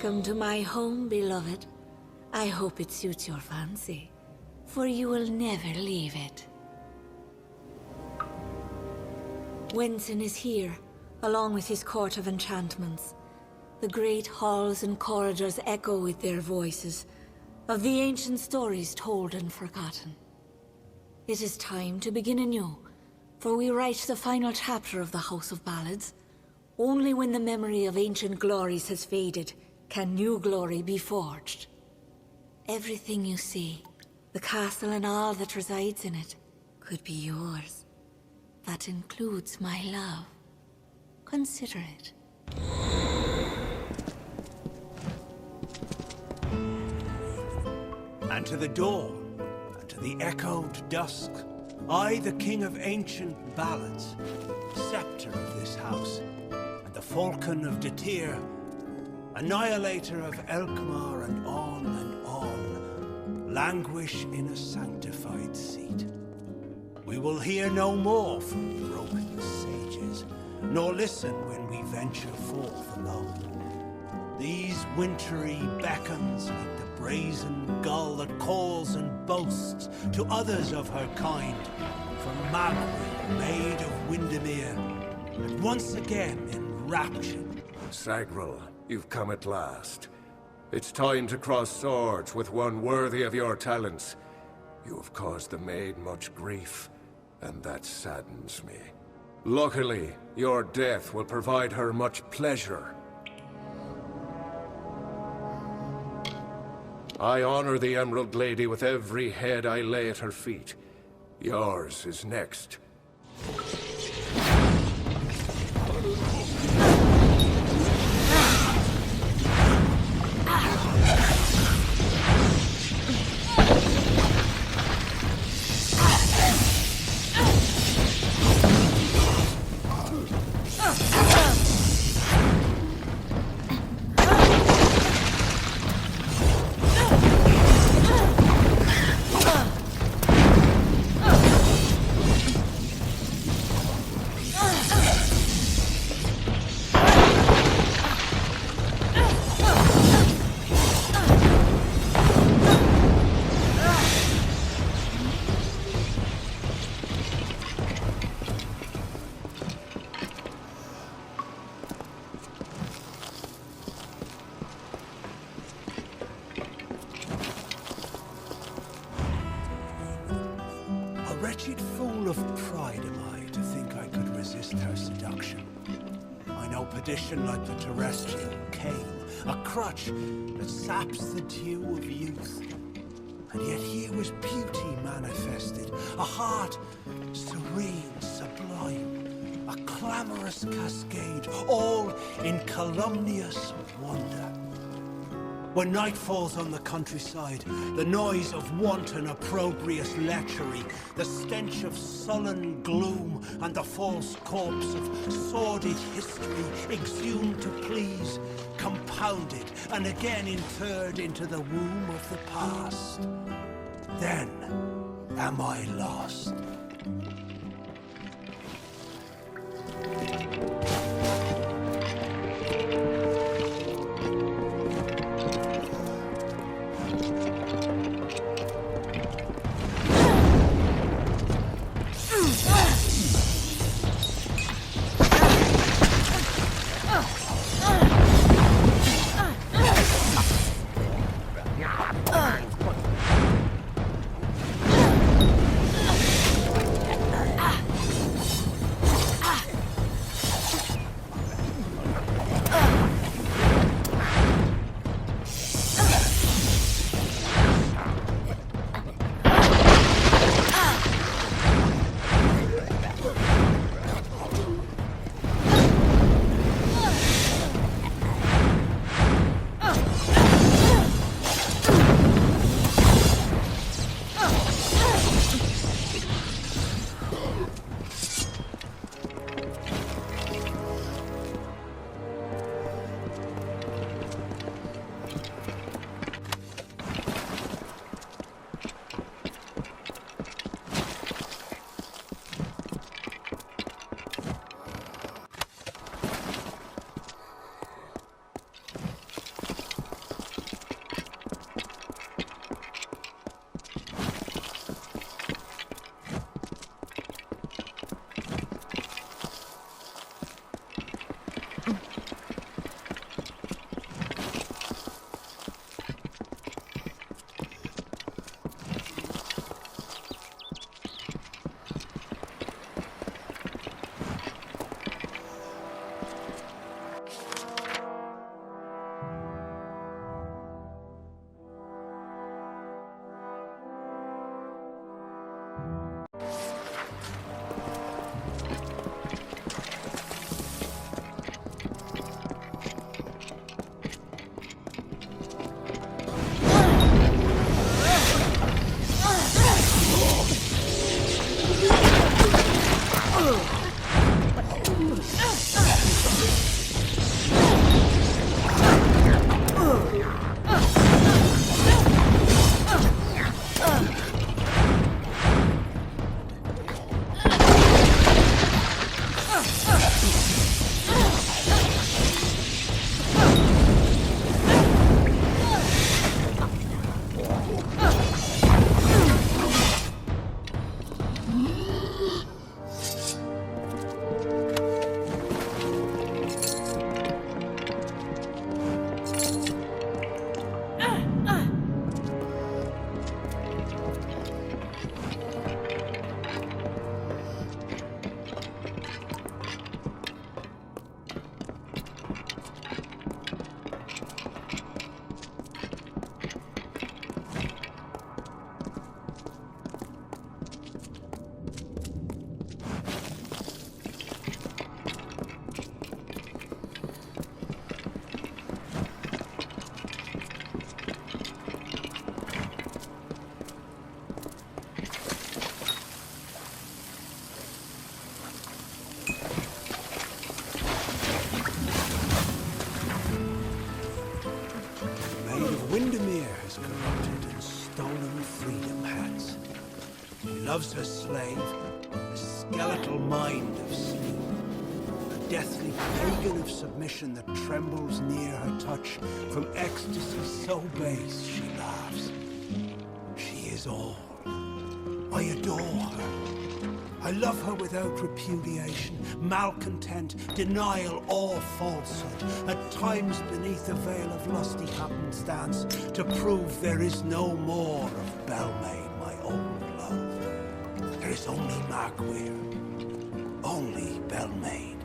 Welcome to my home, beloved. I hope it suits your fancy, for you will never leave it. Winston is here, along with his court of enchantments. The great halls and corridors echo with their voices, of the ancient stories told and forgotten. It is time to begin anew, for we write the final chapter of the House of Ballads. Only when the memory of ancient glories has faded, can new glory be forged. Everything you see, the castle and all that resides in it, could be yours. That includes my love. Consider it. And to the dawn, and to the echoed dusk, I, the king of ancient ballads, scepter of this house, and the falcon of Detir, annihilator of Elkmar, and on, languish in a sanctified seat. We will hear no more from broken sages, nor listen when we venture forth alone. These wintry beckons like the brazen gull that calls and boasts to others of her kind, from Magwell, maid of Windermere, and once again enraptured. Sagrel, you've come at last. It's time to cross swords with one worthy of your talents. You have caused the maid much grief, and that saddens me. Luckily, your death will provide her much pleasure. I honor the Emerald Lady with every head I lay at her feet. Yours is next. Wretched fool of pride am I to think I could resist her seduction. I know perdition like the terrestrial cane, a crutch that saps the dew of youth. And yet here was beauty manifested, a heart serene, sublime, a clamorous cascade, all in calumnious wonder. When night falls on the countryside, the noise of wanton opprobrious lechery, the stench of sullen gloom, and the false corpse of sordid history exhumed to please, compounded and again interred into the womb of the past. Then am I lost. Windermere has corrupted and stolen freedom hats. She loves her slave, a skeletal mind of sleep, a deathly pagan of submission that trembles near her touch. From ecstasy so base she laughs. She is all. I adore her. I love her without repudiation, malcontent, denial, or falsehood. At times beneath a veil of lusty happenstance, to prove there is no more of Belmaid, my old love. There is only Markweir, only Belmaid.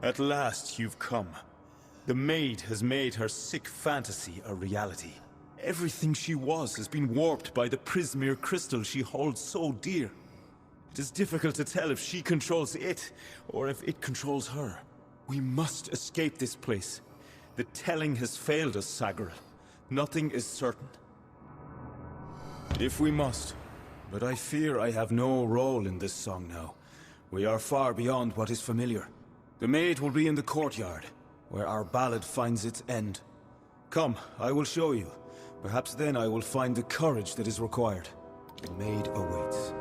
At last you've come. The maid has made her sick fantasy a reality. Everything she was has been warped by the Prismere crystal she holds so dear. It is difficult to tell if she controls it, or if it controls her. We must escape this place. The telling has failed us, Sagril. Nothing is certain. If we must. But I fear I have no role in this song now. We are far beyond what is familiar. The maid will be in the courtyard, where our ballad finds its end. Come, I will show you. Perhaps then I will find the courage that is required. The maid awaits.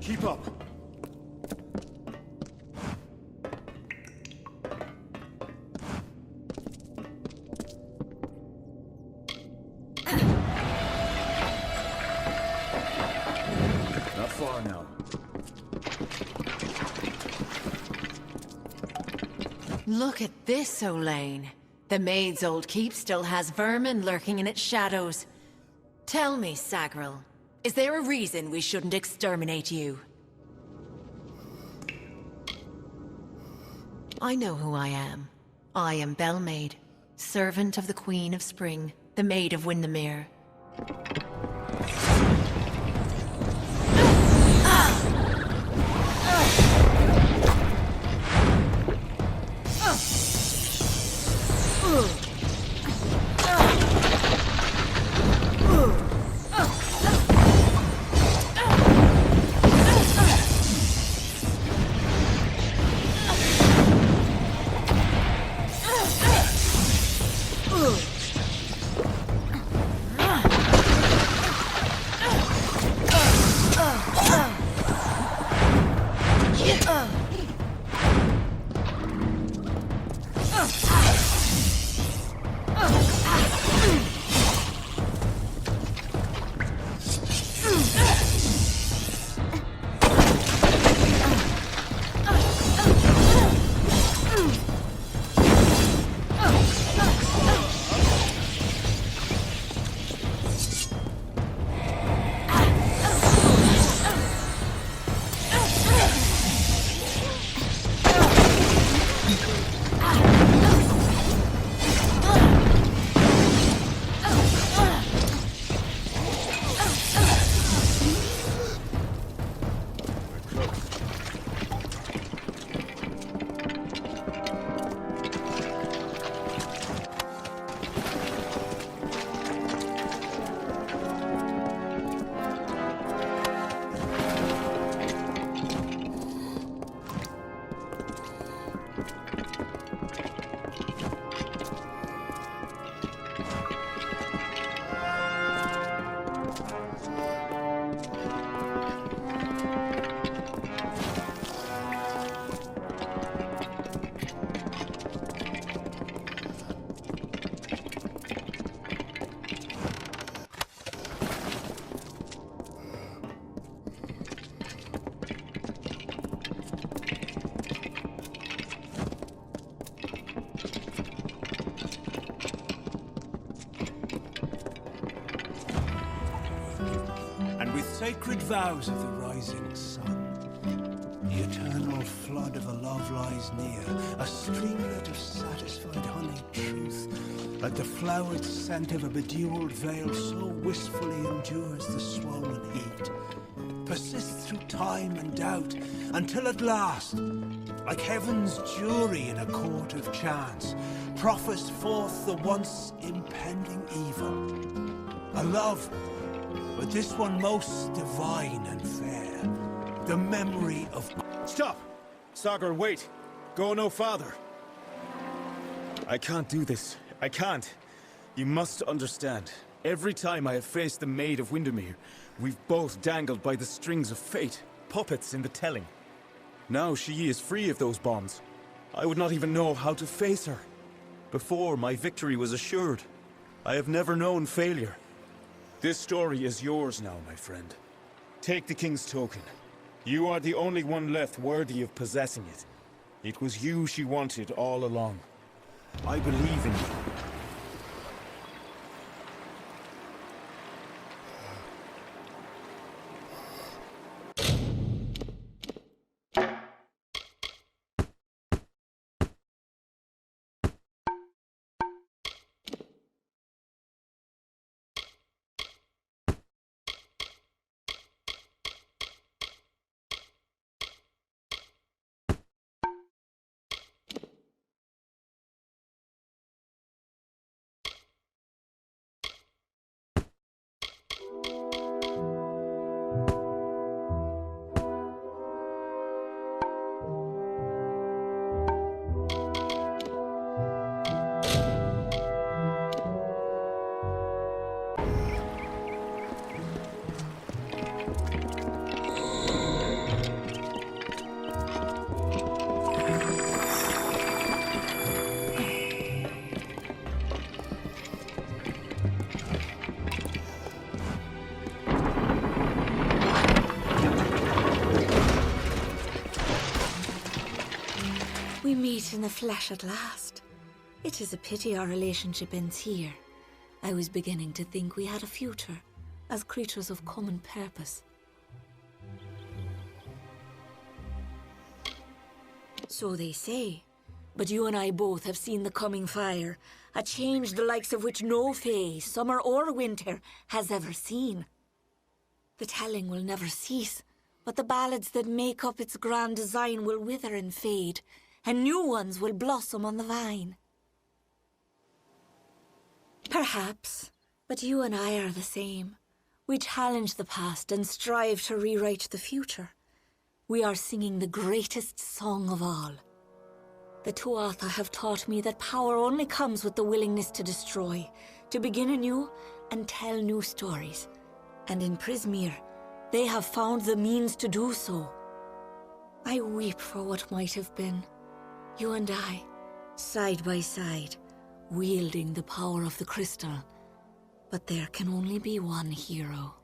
Keep up. Not far now. Look at this, Olaine. The maid's old keep still has vermin lurking in its shadows. Tell me, Sagril, is there a reason we shouldn't exterminate you? I know who I am. I am Belmaid, servant of the Queen of Spring, the Maid of Windermere. Sacred vows of the rising sun. The eternal flood of a love lies near, a streamlet of satisfied honeyed truth. Like the flowered scent of a bedewed veil, so wistfully endures the swollen heat. Persists through time and doubt, until at last, like heaven's jury in a court of chance, proffers forth the once impending evil. A love, but this one most divine and fair. The memory of... Stop! Sagar, wait! Go no farther! I can't do this. I can't. You must understand. Every time I have faced the Maid of Windermere, we've both dangled by the strings of fate, puppets in the telling. Now she is free of those bonds. I would not even know how to face her. Before, my victory was assured. I have never known failure. This story is yours now, my friend. Take the King's token. You are the only one left worthy of possessing it. It was you she wanted all along. I believe in you. We meet in the flesh at last. It is a pity our relationship ends here. I was beginning to think we had a future, as creatures of common purpose. So they say, but you and I both have seen the coming fire, a change the likes of which no fae, summer or winter, has ever seen. The telling will never cease, but the ballads that make up its grand design will wither and fade, and new ones will blossom on the vine. Perhaps, but you and I are the same. We challenge the past and strive to rewrite the future. We are singing the greatest song of all. The Tuatha have taught me that power only comes with the willingness to destroy, to begin anew and tell new stories. And in Prismeer, they have found the means to do so. I I weep for what might have been. You and I, side by side, wielding the power of the crystal. But there can only be one hero.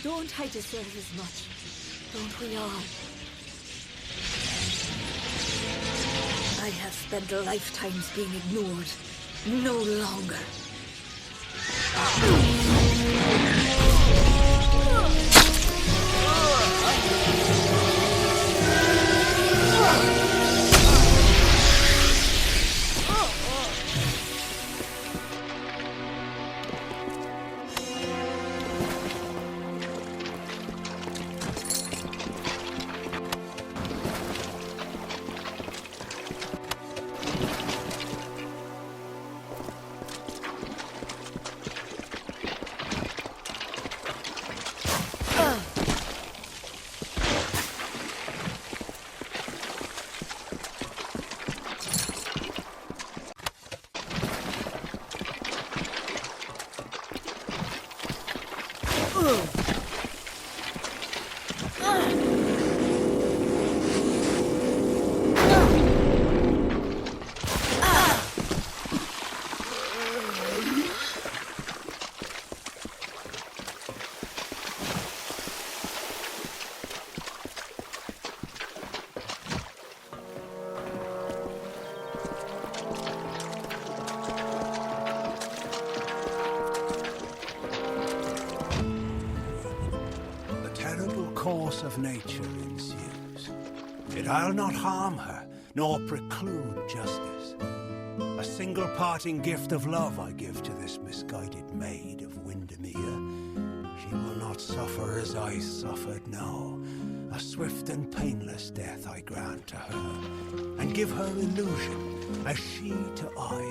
Don't I deserve as much? Don't we all? I have spent lifetimes being ignored. No longer. Course of nature ensues. Yet I'll not harm her, nor preclude justice. A single parting gift of love I give to this misguided maid of Windermere. She will not suffer as I suffered, no. A swift and painless death I grant to her, and give her illusion, as she to I.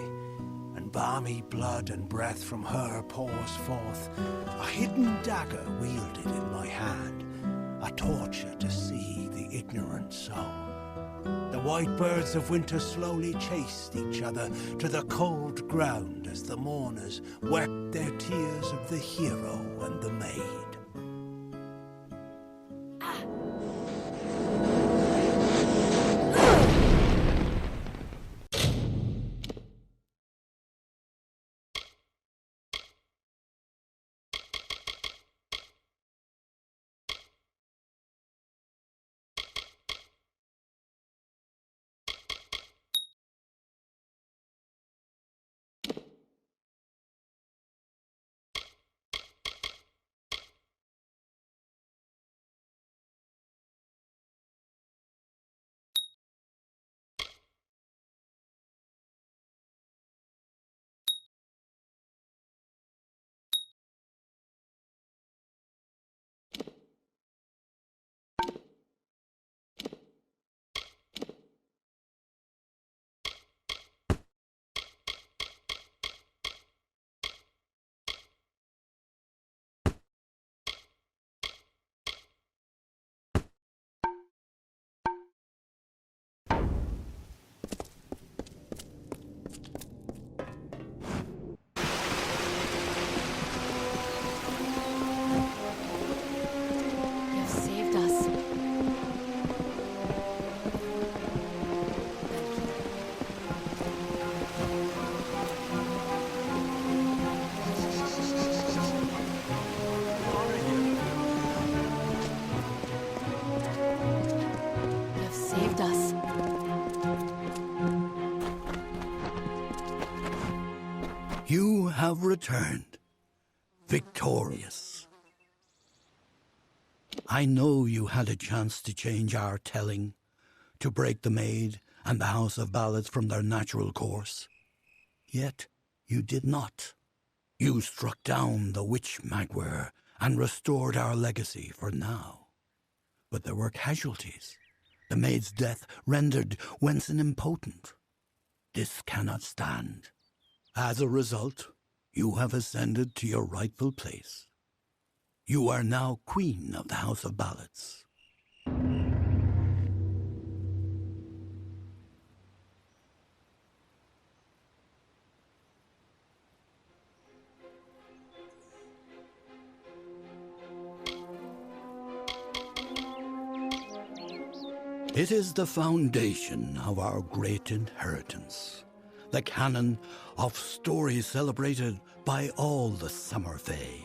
And balmy blood and breath from her pours forth, a hidden dagger wielded in my hand. A torture to see the ignorant soul. The white birds of winter slowly chased each other to the cold ground as the mourners wept their tears of the hero and the maid. You have returned, victorious. I know you had a chance to change our telling, to break the Maid and the House of Ballads from their natural course. Yet you did not. You struck down the witch Magwer and restored our legacy for now. But there were casualties. The Maid's death rendered Wenson impotent. This cannot stand. As a result, you have ascended to your rightful place. You are now Queen of the House of Ballads. It is the foundation of our great inheritance, the canon of stories celebrated by all the Summer Fae.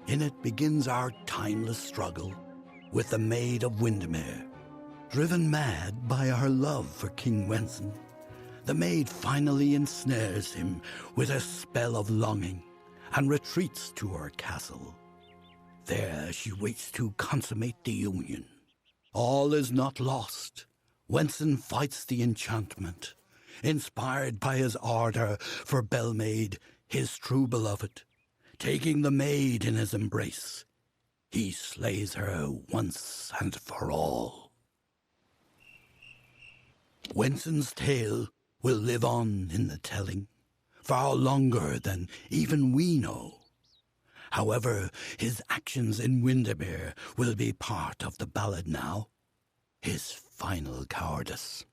In it begins our timeless struggle with the Maid of Windermere. Driven mad by her love for King Wenson, the Maid finally ensnares him with a spell of longing and retreats to her castle. There she waits to consummate the union. All is not lost. Wenson fights the enchantment, inspired by his ardor for Bellmaid, his true beloved. Taking the Maid in his embrace, he slays her once and for all. Wenson's tale will live on in the telling, far longer than even we know. However, his actions in Windermere will be part of the ballad now. His final cowardice.